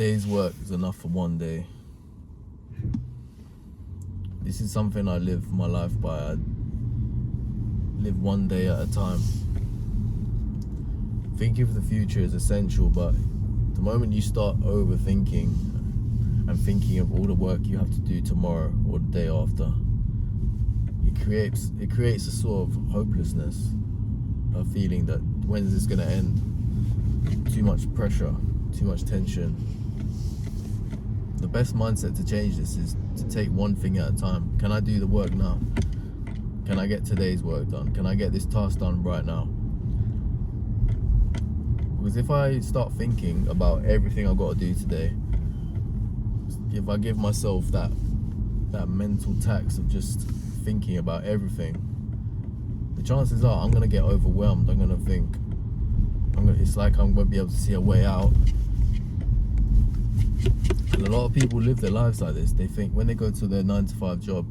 Day's work is enough for one day. This is something I live my life by. I live one day at a time. Thinking for the future is essential, but the moment you start overthinking and thinking of all the work you have to do tomorrow or the day after, it creates a sort of hopelessness, a feeling that when is this going to end? Too much pressure, too much tension. The best mindset to change this is to take one thing at a time. Can I do the work now? Can I get today's work done? Can I get this task done right now? Because if I start thinking about everything I've got to do today, if I give myself that mental tax of just thinking about everything, the chances are I'm going to get overwhelmed. I'm going to think, it's like I won't be able to see a way out. And a lot of people live their lives like this. They think when they go to their 9-to-5 job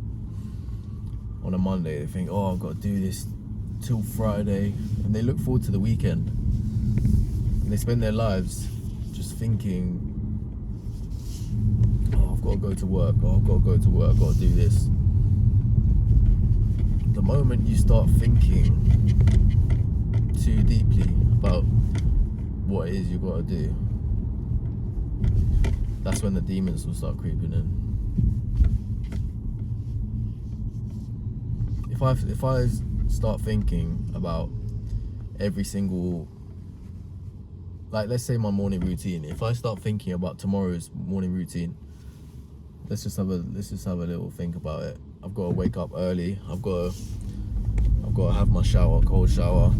on a Monday, they think, oh, I've got to do this till Friday, and they look forward to the weekend. And they spend their lives just thinking, oh, I've got to go to work, oh, I've got to go to work, I've got to do this. The moment you start thinking too deeply about what it is you've got to do, that's when the demons will start creeping in. If I start thinking about every single, like, let's say my morning routine, if I start thinking about tomorrow's morning routine, let's just have a little think about it. I've got to wake up early. I've got to have my shower, cold shower.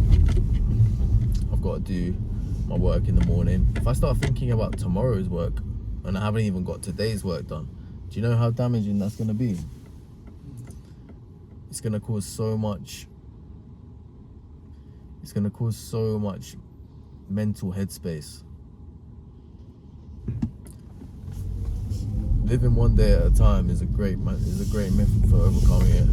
I've got to do my work in the morning. If I start thinking about tomorrow's work and I haven't even got today's work done, do you know how damaging that's going to be? It's going to cause so much mental headspace. Living one day at a time is a great method for overcoming it.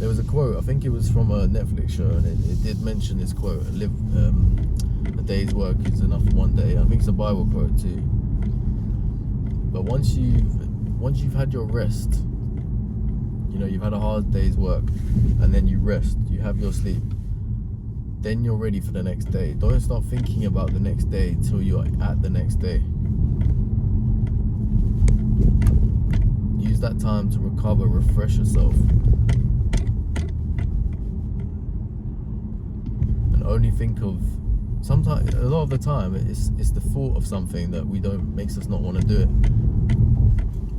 There was a quote, I think it was from a Netflix show, and it did mention this quote: a day's work is enough for one day. I think it's a Bible quote too. But once you've had your rest, you've had a hard day's work, and then you rest, you have your sleep, then you're ready for the next day. Don't start thinking about the next day till you're at the next day. Use that time to recover, refresh yourself. And only think of, sometimes, a lot of the time, it's the thought of something that makes us not want to do it.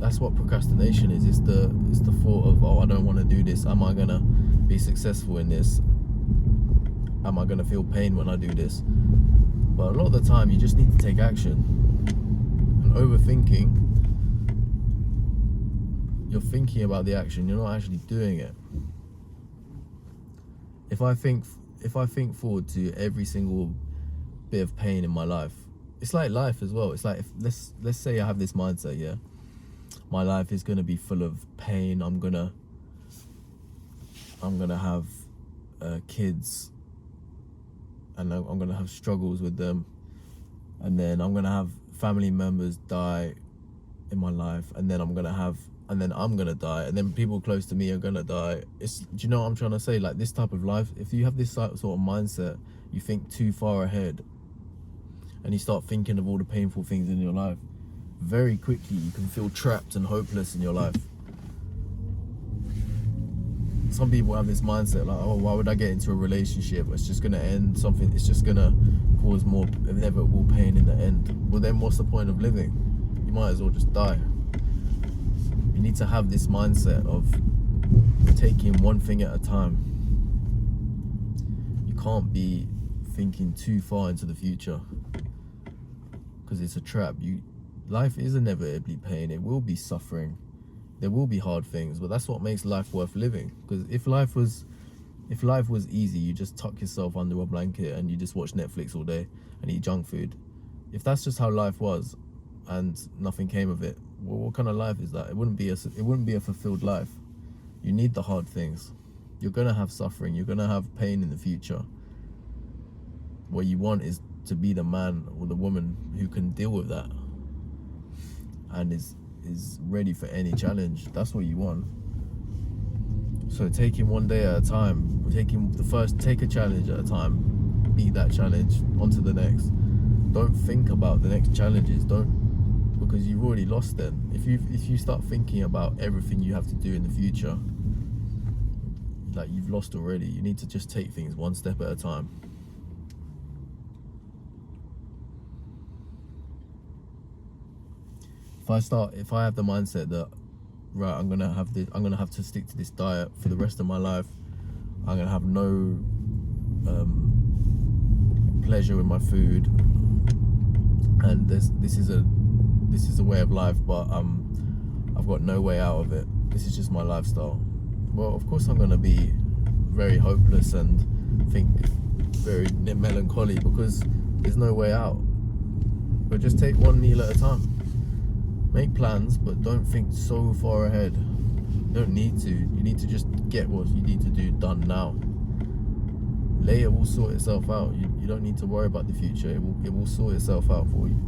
That's what procrastination is. It's the thought of, oh, I don't want to do this. Am I gonna be successful in this? Am I gonna feel pain when I do this? But a lot of the time, you just need to take action. And overthinking, you're thinking about the action. You're not actually doing it. If I think forward to every single bit of pain in my life, it's like life as well. It's like, let's say I have this mindset, yeah. My life is gonna be full of pain. I'm gonna have kids, and I'm gonna have struggles with them, and then I'm gonna have family members die in my life, and then I'm gonna die, and then people close to me are gonna die. Do you know what I'm trying to say? Like, this type of life, if you have this sort of mindset, you think too far ahead, and you start thinking of all the painful things in your life, very quickly you can feel trapped and hopeless in your life. Some people have this mindset like, oh, why would I get into a relationship? It's just gonna end something. It's just gonna cause more inevitable pain in the end. Well, then what's the point of living? You might as well just die. You need to have this mindset of taking one thing at a time. You can't be thinking too far into the future, because it's a trap. Life is inevitably pain. It will be suffering. There will be hard things, but that's what makes life worth living. Because if life was easy, you just tuck yourself under a blanket and you just watch Netflix all day and eat junk food. If that's just how life was and nothing came of it, well, what kind of life is that? It wouldn't be a fulfilled life. You need the hard things. You're gonna have suffering. You're gonna have pain in the future. What you want is to be the man or the woman who can deal with that and is ready for any challenge. That's what you want. So taking one day at a time, take a challenge at a time, beat that challenge, onto the next. Don't think about the next challenges, because you've already lost then. If you start thinking about everything you have to do in the future, like, you've lost already. You need to just take things one step at a time. If I have the mindset that, right, I'm gonna have to stick to this diet for the rest of my life, I'm gonna have no pleasure in my food, and this is a way of life, but I've got no way out of it. This is just my lifestyle. Well, of course I'm gonna be very hopeless and think very melancholy, because there's no way out. But just take one meal at a time. Make plans, but don't think so far ahead. You don't need to. You need to just get what you need to do done now. Later will sort itself out. You don't need to worry about the future. It will sort itself out for you.